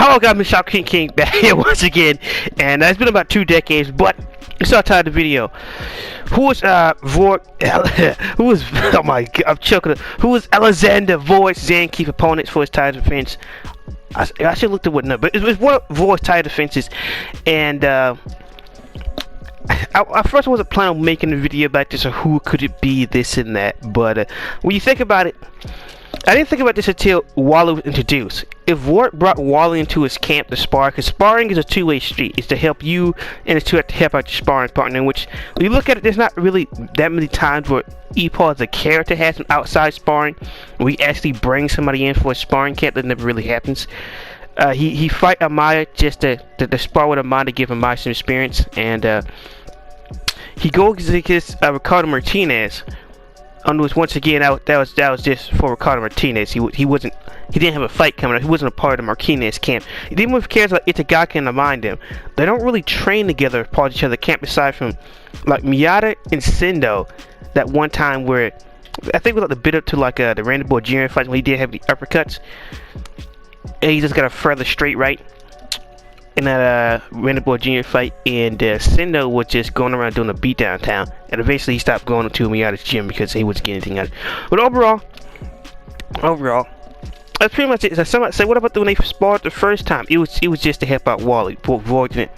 Hello guys, I'm Shop King back here once again, and it's been about 2 decades, but it's our time of the video. Who was Volg? Who was? Oh my God, I'm choking. Who was Alexander Volg's Zangief opponents for his title defense? I should look at what number, but it was one of Volg's title defenses, and I first wasn't planning on making a video about this or who could it be, this and that, but when you think about it, I didn't think about this until Wally was introduced. If Volg brought Wally into his camp to spar, because sparring is a two-way street. It's to help you, and it's to help out your sparring partner, in which, when you look at it, there's not really that many times where Ippo as a character has some outside sparring. We actually bring somebody in for a sparring camp. That never really happens. He fight Amaya just to spar with Amaya to give Amaya some experience, and he goes against Ricardo Martinez. Once again, that was just for Ricardo Martinez. He didn't have a fight coming up. He wasn't a part of the Martinez camp. Even with characters like Itagaki and Amanda, they don't really train together as part of each other camp, aside from like Miyata and Sendo. That one time where I think it was like the bit up to like the Randy Boy Jr. fight when he did have the uppercuts, and he just got a further straight right in that Randy Boy Jr. fight, and Sendo was just going around doing a beat downtown, and eventually he stopped going to Miyata's gym because he wasn't getting anything out of it. But overall, that's pretty much it. So somebody say, what about when they sparred the first time? It was just to help out Wally. Volg didn't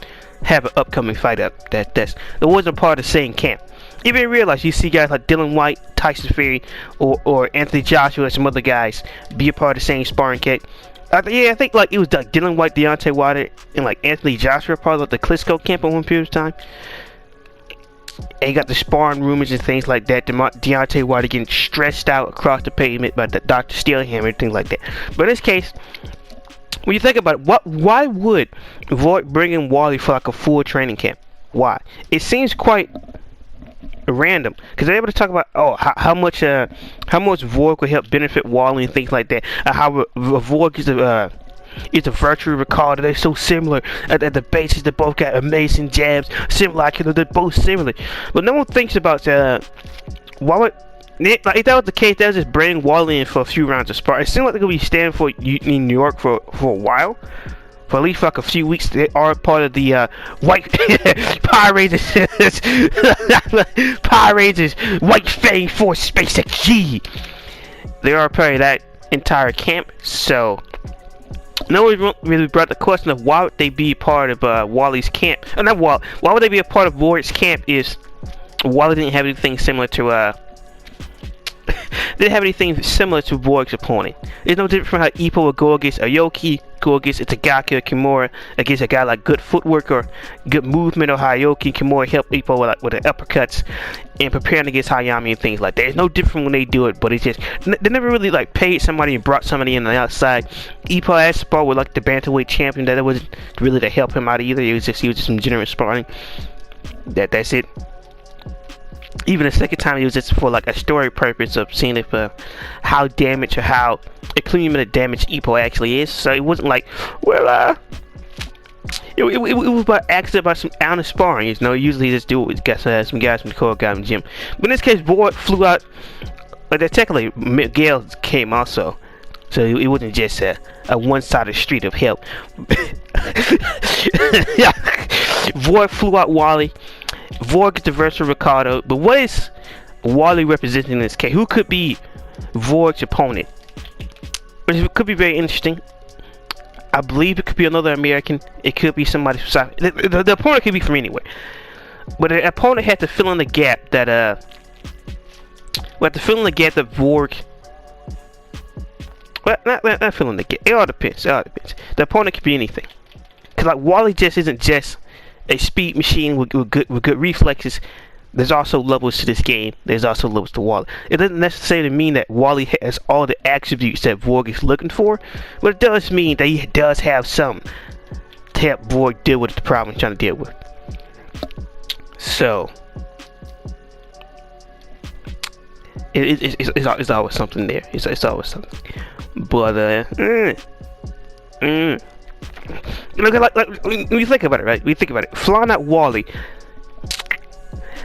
have an upcoming fight up. It wasn't part of the same camp. Even realize you see guys like Dylan White, Tyson Fury, or Anthony Joshua, and some other guys be a part of the same sparring camp. I think like it was like Dylan White, Deontay Wilder, and like Anthony Joshua, part of like the Klitschko camp at one period of time. And you got the sparring rumors and things like that. Deontay Wilder getting stressed out across the pavement by the Dr. Steelhammer and things like that. But in this case, when you think about it, why would Volg bring in Wally for like a full training camp? Why? It seems quite random, because they're able to talk about how much Volg would help benefit Wally and things like that. How Volg is a virtual Ricardo. They're so similar at the basis. They both got amazing jabs, similar. They're both similar, but no one thinks about why would. Like, if that was the case, that was just bring Wally in for a few rounds of sparring. It seemed like they're gonna be staying in New York for a while. For at least for like a few weeks. They are part of the white Power Rangers Power Rangers White Fang Force Space G. They are part of that entire camp. So no one really brought the question of why would they be part of Wally's camp. Not Wally. Why would they be a part of Volg's camp if Wally didn't have anything similar to didn't have anything similar to Volg's opponent. It's no different from how Ippo would go against Aoki, go against Itagaki or Kimura, against a guy like good footwork or good movement, or how Aoki and Kimura help Ippo with the uppercuts and preparing against Hayami and things like that. It's no different when they do it, but it's just they never really like paid somebody and brought somebody in on the outside. Ippo had sparred with like the bantamweight champion. That wasn't really to help him out either. He was just some generous sparring. That's it. Even the second time, it was just for like a story purpose of seeing if how damaged or how accumulated damage Ippo actually is. So it wasn't like, well, it was about accident, about some honest sparring. You know, usually just do it with some guys from the core guy in the gym. But in this case, Volg flew out. Like technically, Miguel came also, so it wasn't just a one-sided street of help. Volg flew out Wally. Volg is the versatile Ricardo, but what is Wally representing in this case? Who could be Volg's opponent? It could be very interesting. I believe it could be another American. It could be somebody from South. The opponent could be from anywhere, but the opponent had to fill in the gap that Volg. Well, not filling the gap. It all depends. The opponent could be anything. Cause like Wally just isn't just a speed machine with good reflexes. There's also levels to this game. There's also levels to Wally. It doesn't necessarily mean that Wally has all the attributes that Volg is looking for, but it does mean that he does have some to help Volg deal with the problem he's trying to deal with. So it's always something there. It's always something. But look, like when you think about it, right? When you think about it, flying out Wally.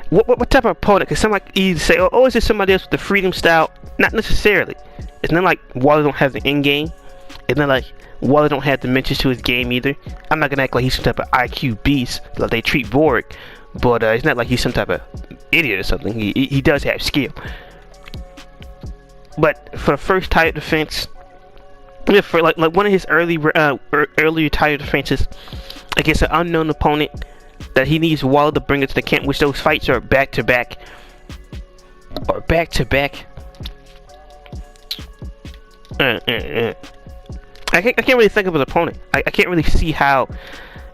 What type of opponent? Because some like either say, oh, is it somebody else with the freedom style? Not necessarily. It's not like Wally don't have the end game. And then like Wally don't have dimensions to his game either. I'm not gonna act like he's some type of IQ beast like they treat Volg, but it's not like he's some type of idiot or something. He does have skill. But for the first title defense, yeah, for like one of his earlier title defenses against an unknown opponent that he needs Wally to bring it to the camp, which those fights are back to back. I can't really think of an opponent. I can't really see how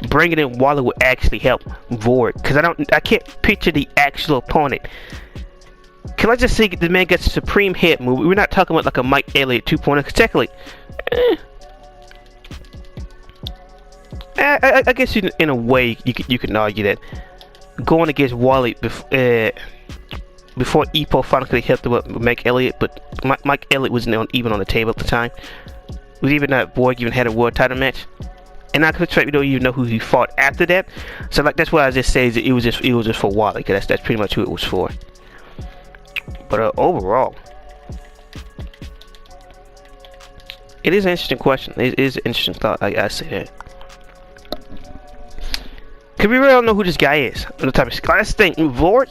bringing in Wally would actually help Volg, because I can't picture the actual opponent. Can I just say the man gets a supreme head move? We're not talking about like a Mike Elliott 2.0, because technically, I guess in a way you can argue that going against Wally before Ippo finally helped him up with Mike Elliott, but Mike Elliott wasn't even on the table at the time. It was even that Volg even had a world title match, and I could we don't even know who he fought after that. So like that's why I just say it was just for Wally, because that's pretty much who it was for. But overall, it is an interesting question. It is an interesting thought. I say that. Cause we really don't know who this guy is. The type of that's the thing. Volg,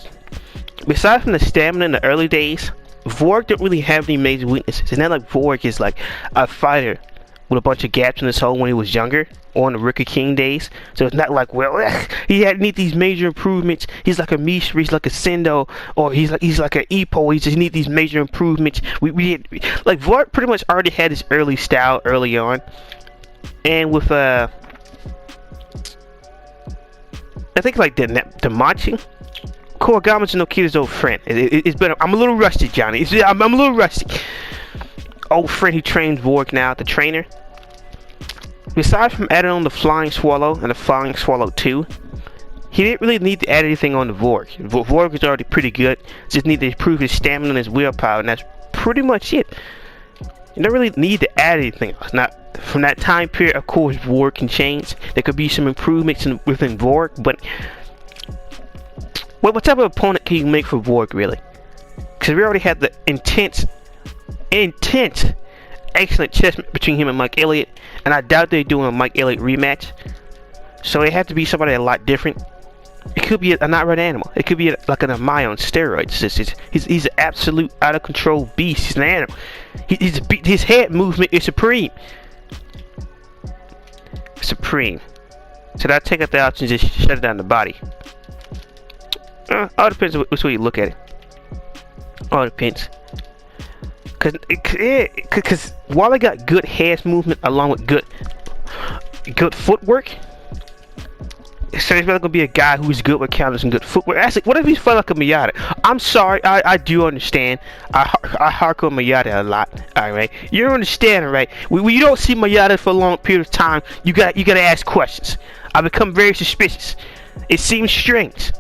besides from the stamina in the early days, Volg don't really have any major weaknesses. It's not like Volg is like a fighter with a bunch of gaps in his soul when he was younger, or in the Ricky King days. So it's not like, well, he had need these major improvements. He's like a Mishra, he's like a Sendo, or he's like an Ippo. He just need these major improvements. Like Volg pretty much already had his early style early on, and with I think like the matching. Kawagama's no kid's old friend. It's better. I'm a little rusty, Johnny. I'm a little rusty. Old friend who trains Volg now, the trainer. Besides from adding on the Flying Swallow and the Flying Swallow 2, he didn't really need to add anything on the Volg. Volg is already pretty good. Just need to improve his stamina and his willpower, and that's pretty much it. You don't really need to add anything else. Now, from that time period, of course, Volg can change. There could be some improvements within Volg, but what type of opponent can you make for Volg, really? Because we already had the intense, excellent chess between him and Mike Elliott, and I doubt they're doing a Mike Elliott rematch. So it had to be somebody a lot different. It could be a not red animal. It could be like an Amaya on steroids. He's an absolute out of control beast. He's an animal. His head movement is supreme. Supreme. So that take out the option, just shut it down the body. All depends on which way you look at it. All depends. Cause Wally got good head movement along with good footwork. So he's really gonna be a guy who's good with counters and good footwork. Actually, what if he's felt like a Miyata? I'm sorry, I do understand. I hark on Miyata a lot. Alright, you don't understand, right? When you don't see Miyata for a long period of time, you gotta ask questions. I become very suspicious. It seems strange.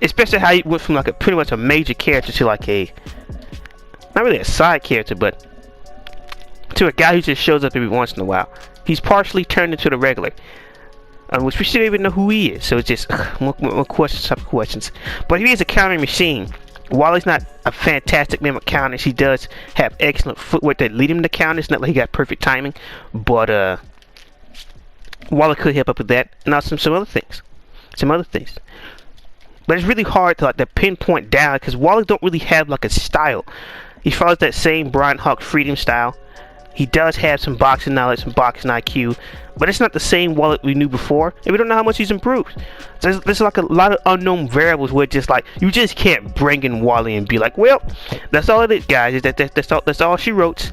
Especially how he went from like pretty much a major character to like not really a side character, but to a guy who just shows up every once in a while. He's partially turned into the regular, which we shouldn't even know who he is. So it's just more questions. But he is a countering machine. Wally's not a fantastic man with counters. He does have excellent footwork that lead him to counters. Not like he got perfect timing, but Wally could help up with that, and also some other things. But it's really hard to pinpoint down, because Wally don't really have like a style. He follows that same Brian Hawk Freedom style. He does have some boxing knowledge, some boxing IQ, but it's not the same Wally we knew before, and we don't know how much he's improved. So there's like a lot of unknown variables where just like you just can't bring in Wally and be like, well, that's all it is, guys. That's all she wrote.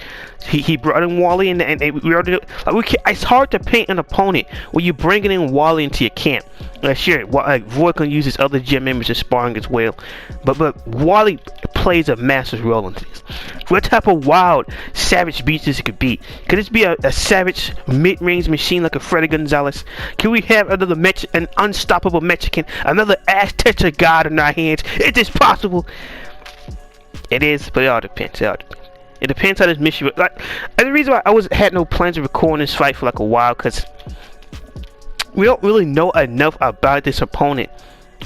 He brought in Wally, and we already it's hard to paint an opponent when you're bringing in Wally into your camp. Sure, Volg can use his other gym members as sparring as well, but Wally plays a massive role in this. What type of wild, savage beast this could be? Could this be a savage mid-range machine like a Freddy Gonzalez? Can we have an unstoppable Mexican, another Azteca god in our hands? Is this possible? It is, but it all depends. It depends on this mission. Like, and the reason why I had no plans of recording this fight for like a while, because we don't really know enough about this opponent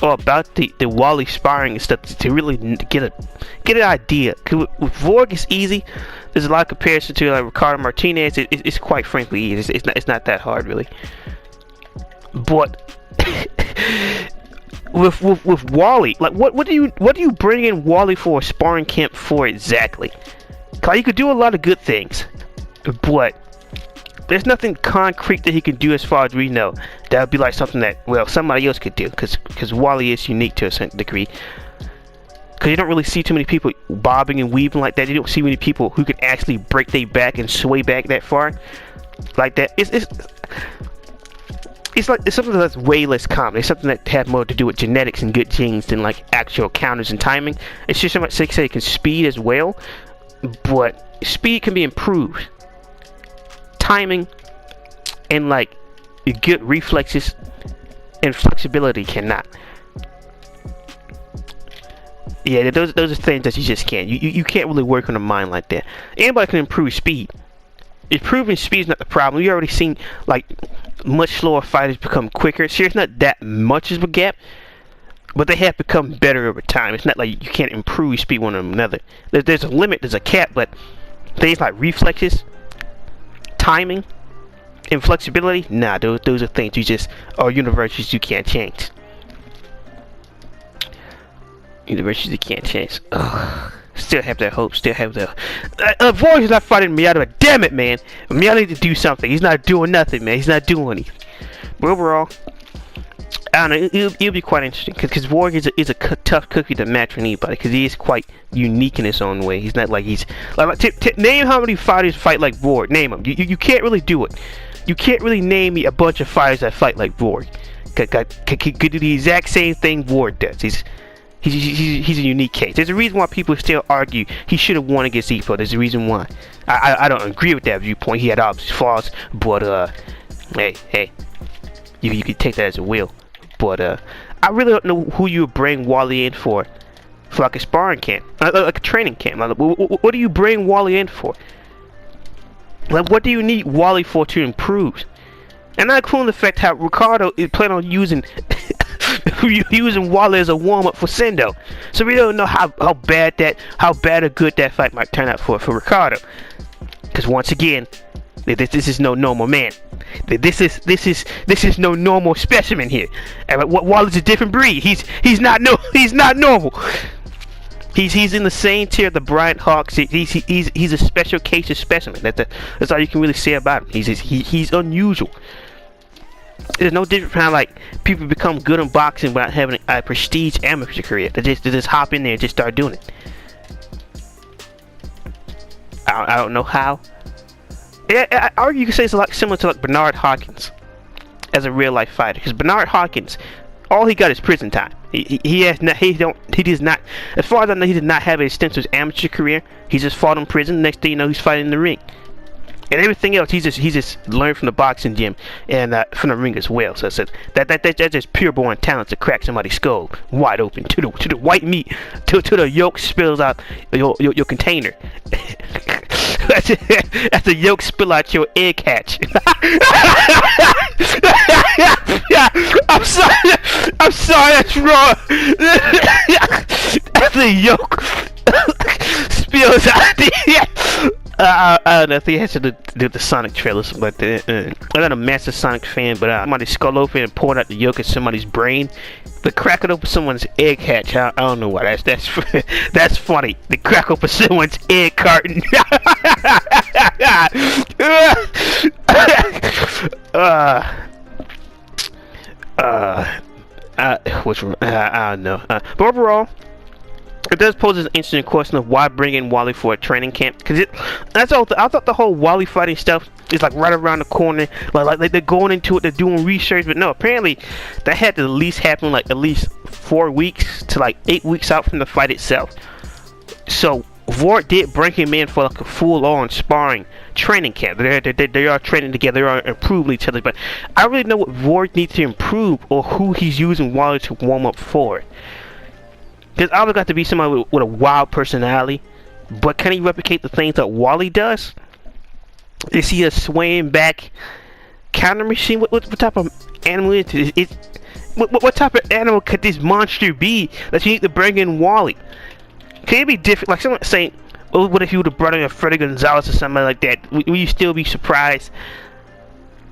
or about the Wally sparring and stuff to really get an idea. With Volg, it's easy. there's a lot of comparison to like Ricardo Martinez. It's quite frankly easy. It's not that hard really. But with Wally, like what do you bring in Wally for a sparring camp for exactly? Cause you could do a lot of good things, but there's nothing concrete that he can do as far as we know. That would be like something that, well, somebody else could do, because Wally is unique to a certain degree. Because you don't really see too many people bobbing and weaving like that. You don't see many people who can actually break their back and sway back that far like that. It's something that's way less common. It's something that has more to do with genetics and good genes than like actual counters and timing. It's just so much they say it can speed as well, but speed can be improved. Timing and like good reflexes and flexibility cannot. Yeah, those are things that you just can't. You can't really work on a mind like that. Anybody can improve speed. Improving speed is not the problem. You already seen like much slower fighters become quicker. Sure, it's not that much of a gap, but they have become better over time. It's not like you can't improve speed one or another. There's a limit, there's a cap, but things like reflexes, timing, and flexibility, nah, those are things you just are universals you can't change. Universals you can't change. Ugh. Still have that hope. Still have the. Volg is not fighting Miata, but damn it, man, Miata need to do something. He's not doing nothing, man. He's not doing anything. But overall, I don't know. It'll be quite interesting because Volg is a tough cookie to match with anybody because he is quite unique in his own way. He's not like he's like name how many fighters fight like Volg. Name them. You can't really do it. You can't really name me a bunch of fighters that fight like Volg. Could do the exact same thing Volg does. He's a unique case. There's a reason why people still argue he should have won against Ippo. There's a reason why. I don't agree with that viewpoint. He had obvious flaws, but hey, you can take that as a will. But I really don't know who you would bring Wally in for like a sparring camp, like a training camp. Like, what do you bring Wally in for? Like, what do you need Wally for to improve? And not including the fact how Ricardo is planning on using Wally as a warm-up for Sendo. So we don't know how bad or good that fight might turn out for Ricardo. Because once again, this is no normal man. This is no normal specimen here. And Wally's a different breed. He's not normal. He's in the same tier of the Bryant Hawks. He's a special case of specimen. That's all you can really say about him. He's unusual. There's no different from how like people become good in boxing without having a prestige amateur career. They just hop in there and just start doing it. I don't know how. I argue you could say it's a lot similar to like Bernard Hopkins as a real life fighter, because Bernard Hopkins, all he got is prison time. He does not, as far as I know, he did not have an extensive amateur career. He just fought in prison. Next thing you know, he's fighting in the ring. And everything else, he just learned from the boxing gym and from the ring as well. So I said that's just pure born talent to crack somebody's skull wide open to the white meat, till the yolk spills out your container. That's the yolk spill out your egg hatch. I'm sorry, that's wrong. That's the yolk spills out the. I don't know if he has to do the Sonic trailer or something like that. I'm not a massive Sonic fan, but somebody's skull open and poured out the yolk of somebody's brain. But cracking open someone's egg hatch, I don't know why. That's funny. The crack open someone's egg carton. I don't know. But overall, it does pose an interesting question of why bring in Wally for a training camp, because I thought the whole Wally fighting stuff is like right around the corner, like they're going into it, they're doing research, but no, apparently that had to at least happen like at least 4 weeks to like 8 weeks out from the fight itself. So Volg did bring him in for like a full-on sparring training camp. They are training together, they are improving each other, but I don't really know what Volg needs to improve or who he's using Wally to warm up for. Because I've got to be somebody with a wild personality, but can he replicate the things that Wally does? Is he a swaying back counter machine? What type of animal is it? What type of animal could this monster be that you need to bring in Wally? Can it be different? Like someone saying, What if you would have brought in a Freddy Gonzalez or somebody like that? Will you still be surprised?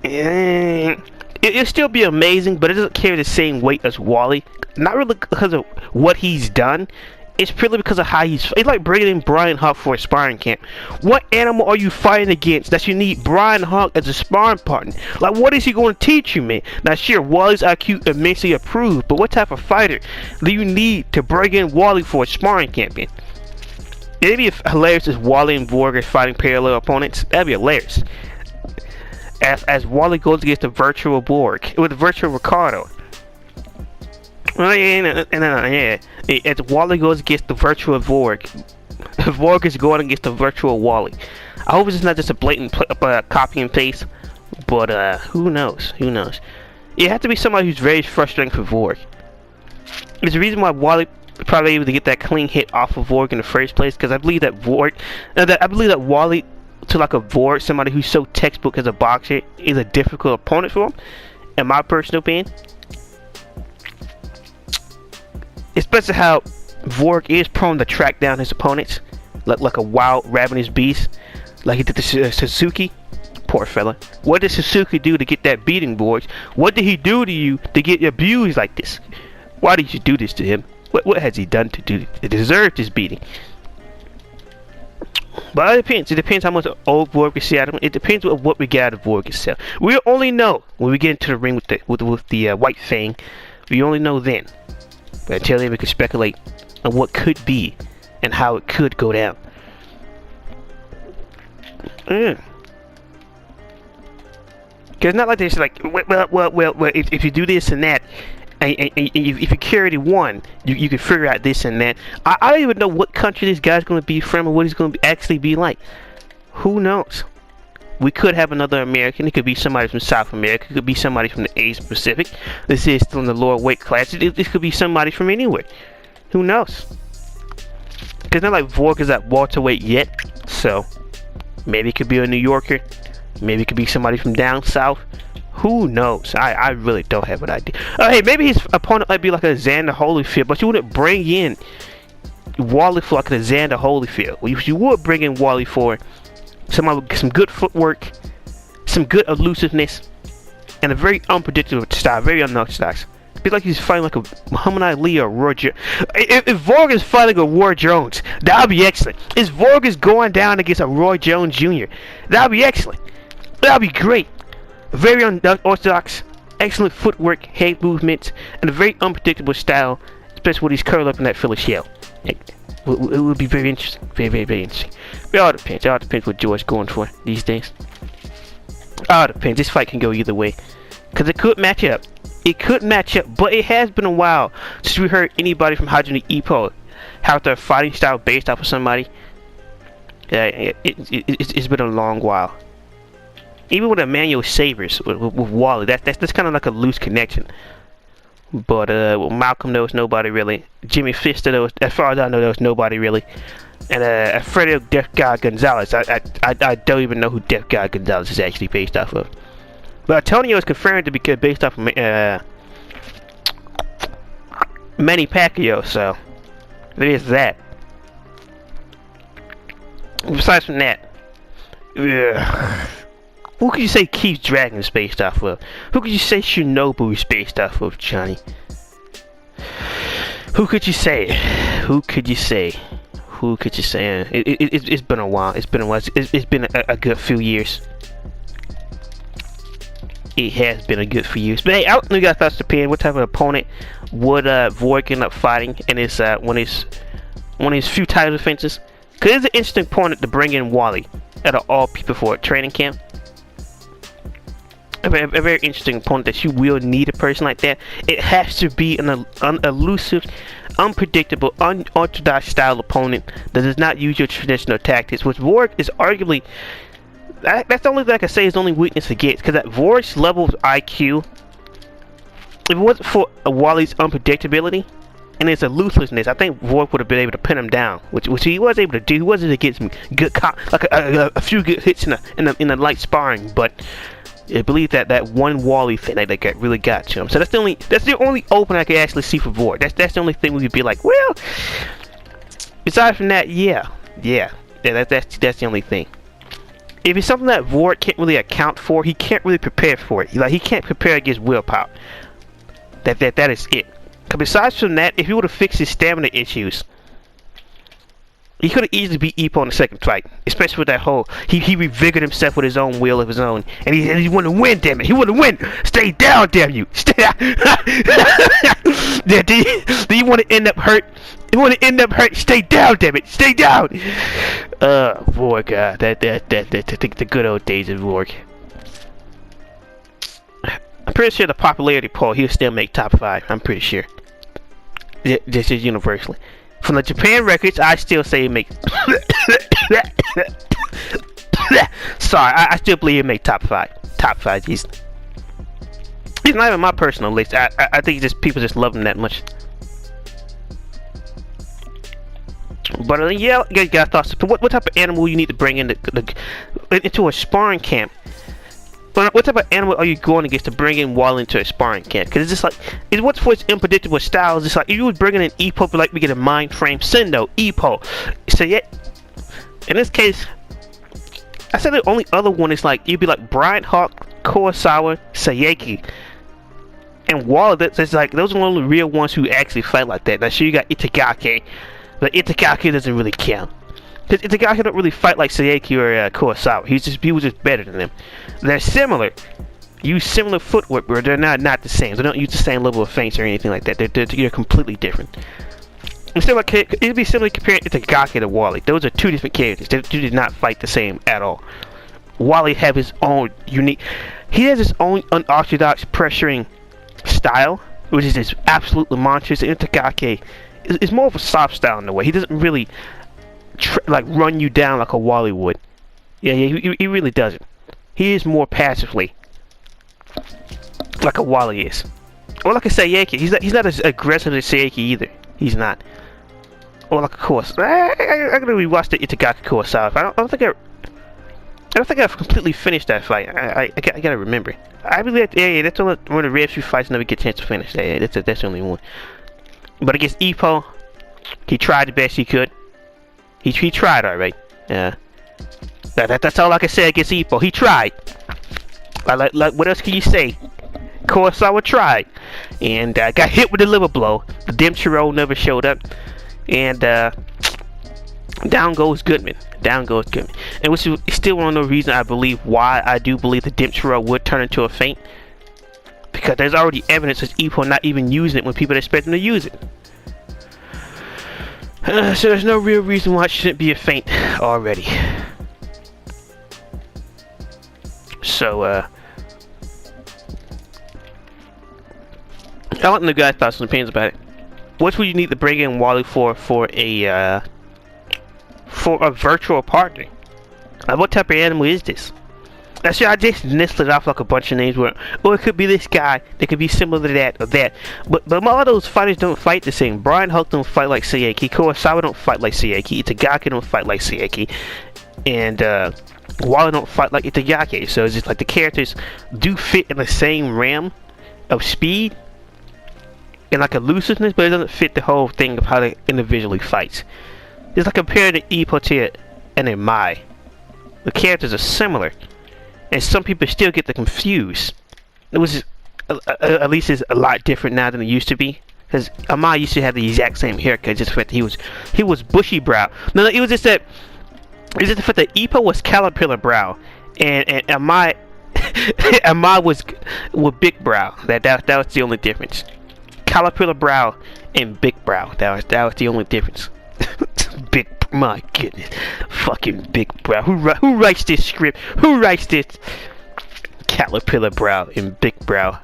It'll still be amazing, but it doesn't carry the same weight as Wally. Not really because of what he's done. It's purely because of how it's like bringing in Brian Hawk for a sparring camp. What animal are you fighting against that you need Brian Hawk as a sparring partner? Like, what is he going to teach you, man? Now, sure, Wally's IQ immensely improved, but what type of fighter do you need to bring in Wally for a sparring camp in? It'd be hilarious if Wally and Volg are fighting parallel opponents. That'd be hilarious. As Wally goes against the virtual Volg with the virtual Ricardo. Yeah. As Wally goes against the virtual Volg, Volg is going against the virtual Wally. I hope it's not just a blatant copy and paste, but who knows? Who knows? It has to be somebody who's very frustrating for Volg. There's a reason why Wally probably able to get that clean hit off of Volg in the first place, because I believe that Wally, to like a Volg, somebody who's so textbook as a boxer, is a difficult opponent for him, in my personal opinion. Especially how Volg is prone to track down his opponents like a wild ravenous beast, like he did to Suzuki. Poor fella. What did Suzuki do to get that beating, Volg? What did he do to you to get abused like this? Why did you do this to him? What has he done to deserve this beating? But it depends. It depends how much old Volg we see out of him. It depends on what we get out of Volg itself. We'll only know when we get into the ring with the White Fang. We only know then. But until then, we can speculate on what could be and how it could go down. Because it's not like this, like, well, if you do this and that, and if you carry one, you can figure out this and that. I don't even know what country this guy's going to be from or what he's going to actually be like. Who knows? We could have another American. It could be somebody from South America. It could be somebody from the Asia Pacific. This is still in the lower weight class. This could be somebody from anywhere. Who knows? Because not like Volg is at welterweight yet. So, maybe it could be a New Yorker. Maybe it could be somebody from down south. Who knows? I really don't have an idea. Hey, maybe his opponent might be like a Xander Holyfield. But you wouldn't bring in Wally for like a Xander Holyfield. You would bring in Wally for somebody with some good footwork, some good elusiveness, and a very unpredictable style, very unorthodox. It's like he's fighting like a Muhammad Ali or Roy Jones. If Volg is fighting a Roy Jones, that would be excellent. If Volg is going down against a Roy Jones Jr., that would be excellent. That would be great. Very unorthodox, excellent footwork, head movements, and a very unpredictable style, especially when he's curled up in that Philly shell. It would be very interesting. Very interesting. It all depends. It all depends what George's going for these days. All depends. This fight can go either way. Because it could match up. It could match up. But it has been a while since we heard anybody from Hajime Ippo have their fighting style based off of somebody. It's been a long while. Even with Emmanuel Sabers, with Wally, that's kind of like a loose connection. But Malcolm, there was nobody really. Jimmy Fister, there was, as far as I know, there was nobody really. And Alfredo Death God Gonzalez, I don't even know who Death God Gonzalez is actually based off of. But Antonio is confirmed to be based off of Manny Pacquiao, so there is that. Besides from that, who could you say Keith Dragon is based off of? Who could you say Shinobu is based off of, Johnny? Who could you say? Who could you say? Who could you say? It's been a while. It's been a while. It's been a good few years. It has been a good few years. But hey, I don't know you guys thoughts opinion. What type of opponent would Volg end up fighting in his one of his few title defenses? Because it's an interesting opponent to bring in Wally at an all people for a training camp. A very interesting opponent that you will need a person like that. It has to be an elusive, unpredictable, unorthodox style opponent that does not use your traditional tactics, which Volg is arguably, that's the only thing I can say is the only weakness against, because at Volg's level of IQ, if it wasn't for Wally's unpredictability and his elusiveness, I think Volg would have been able to pin him down, which he was able to do. He was able to get some good, like a few good hits in a light sparring, but I believe that one Wally thing that really got to him. So that's the only open I can actually see for Volg. That's the only thing we could be like, well, aside from that, yeah. Yeah, that's the only thing. If it's something that Volg can't really account for, he can't really prepare for it. Like, he can't prepare against willpower. That is it. Because besides from that, if he would have fixed his stamina issues, he could have easily beat Ippo in the second fight. Especially with that whole, he revigored himself with his own will of his own. And he wanted to win, damn it. He wanted to win. Stay down, damn you. Stay down. Do you want to end up hurt? You want to end up hurt? Stay down, damn it. Stay down. Volg, the good old days of Volg. I'm pretty sure the popularity poll, he'll still make top 5. I'm pretty sure. This is universally. From the Japan records, I still say he makes. Sorry, I still believe he make top 5. Top 5. He's not even my personal list. I think just people just love him that much. But yeah, you got thoughts. What type of animal you need to bring into a sparring camp? What type of animal are you going against to bring in Wally into a sparring camp? Because it's just like, what's for its unpredictable style. It's just like, if you was bringing in Ippo, like we get a mind frame, Sendo, Ippo. So yeah, in this case, I said the only other one is like, you'd be like Brian Hawk, Kurosawa, Sayeki, and Wally. That's like, those are the only real ones who actually fight like that. Now sure, you got Itagaki, but Itagaki doesn't really count. Because Itagaki don't really fight like Sayeki or Kurosawa. He was just better than them. They're similar. Use similar footwork, but they're not the same. They don't use the same level of feints or anything like that. They're completely different. Instead of it'd be similar comparing Itagaki to Wally. Those are two different characters. They did not fight the same at all. Wally have his own unique. He has his own unorthodox pressuring style, which is just absolutely monstrous. And Itagaki is more of a soft style in a way. He doesn't really like run you down like a Wally would. Yeah, he really doesn't. He is more passively like a Wally is, or like a Sayeki. He's not as aggressive as Sayeki either. He's not. Or like, of course, I gotta rewatch the Itagaki Kurosawa. I don't think I've completely finished that fight. I gotta remember. I believe that's one of the rare few fights I never get a chance to finish. Yeah, that's the only one. But against Ippo, he tried the best he could. He tried, alright. Yeah. That's all I can say against Ippo. He tried. Like, what else can you say? Kurosawa tried, and got hit with a liver blow. The Demchiro never showed up, and down goes Goodman. Down goes Goodman. And which is still one of the reasons why I do believe the Demchiro would turn into a feint, because there's already evidence of Ippo not even using it when people expect him to use it. So there's no real reason why it shouldn't be a feint already. So I want to know guys' thoughts and opinions about it. What would you need to bring in Wally for a virtual partner? Like, what type of animal is this? Actually, I just listed off like a bunch of names where, it could be this guy, they could be similar to that or that. But a lot of those fighters don't fight the same. Brian Hulk don't fight like Sayeki. Kurosawa don't fight like Sayeki. Itagaki don't fight like Sayeki. And Wally don't fight like Itagaki. So it's just like the characters do fit in the same realm of speed and like elusiveness, but it doesn't fit the whole thing of how they individually fight. It's like comparing the Ippo to and then Mai. The characters are similar, and some people still get them confused. It was at least it's a lot different now than it used to be. Because Amai used to have the exact same haircut, just the fact that he was bushy brow. No, it was just that. It's just the fact that Ippo was caterpillar brow, and Amai Amai was with big brow. That was the only difference. Caterpillar brow and big brow. That was the only difference. Big, my goodness, fucking big brow. Who writes this script? Who writes this? Caterpillar brow and big brow.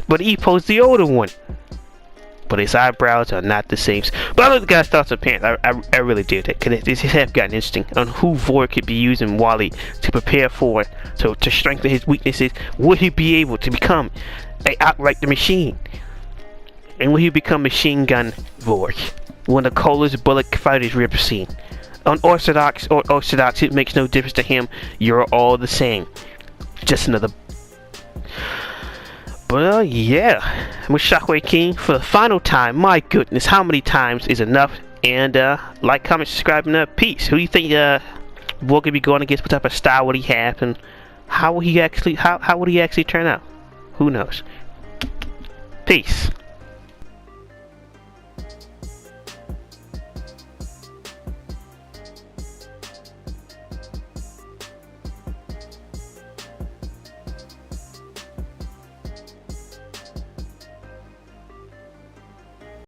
But Ippo's the older one. But his eyebrows are not the same. But I like the guy's thoughts of pants. I really did that, because it has gotten interesting on who Volg could be using Wally to prepare for, to strengthen his weaknesses. Would he be able to become outright the machine? And will he become Machine Gun Volg? One of the coldest bullet fighters we've ever seen. Unorthodox or orthodox, it makes no difference to him. You're all the same. Just another. But yeah, with Shockwave King for the final time. My goodness, how many times is enough? And like, comment, subscribe, and peace. Who do you think Volg could be going against? What type of style would he have, and how would he actually turn out? Who knows? Peace.